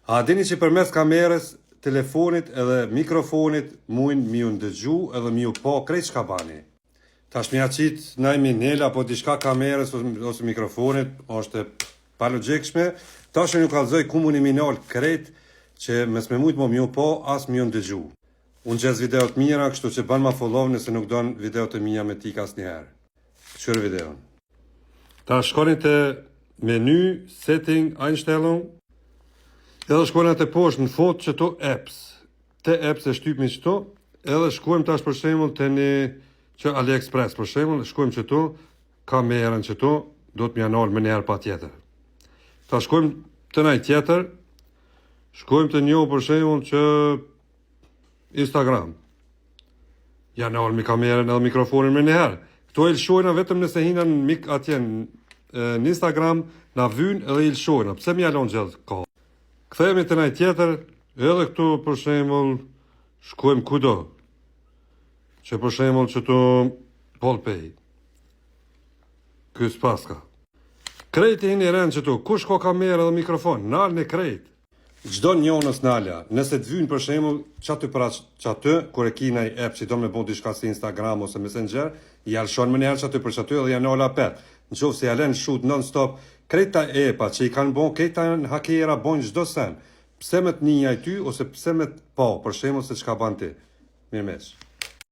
A dini që përmes kamerës, telefonit edhe mikrofonit mujnë mi ju ndëgju edhe mi ju po krejt çka bani. Tash mi aqit naj minel apo diçka kamerës ose mikrofonit, është pa logjikshme. Tash ju kallëzoj ku muni minol krejt që mes me mujt mo mi ju po as mi ju ndëgju. Unë gjes videot mira, kështu që ban ma follow nëse nuk don videot e mija me tik asnjëherë. Qërë videon. Ta shkoni të menu, setting, Einstellung, edhe shkojnë atë poshtë në fund që to apps. Te apps e shtypmi qëto, edhe shkojmë tash për shembull të një që AliExpress, për shembull, shkojmë qëto, kamerën qëto, do të mjanol me njerë pa tjetër. Ta shkojmë të naj tjetër, shkojmë të një për shembull që Instagram. Ja nol me kamerën edhe mikrofonin me njerë. Këto e lëshojna vetëm nëse hina atje në Instagram, na vynë edhe i lëshojna. Pse mi alon gjithë kohë? Kthehemi të naj tjetër, edhe këtu për shembull shkojmë kudo. Që për shembull që tu Polpay. Ky s'paska. Krejt e hini rend që tu, kush ka kamerë edhe mikrofon, nalë në krejt. Gjdo njonës nalja, nëse të vynë për shembull qaty për qaty, kur e ki naj app që do me bo diçka si Instagram ose Messenger, i alshon më njerë qaty për qaty edhe janë nala pet. Në qofë se jalen shoot non-stop, krejta epa që i kanë bon, krejta hakera bojnë gjdo sen. Pse me të njëja i ty, ose pse me të po, për shembull se çka ban ti. Mirëmesh.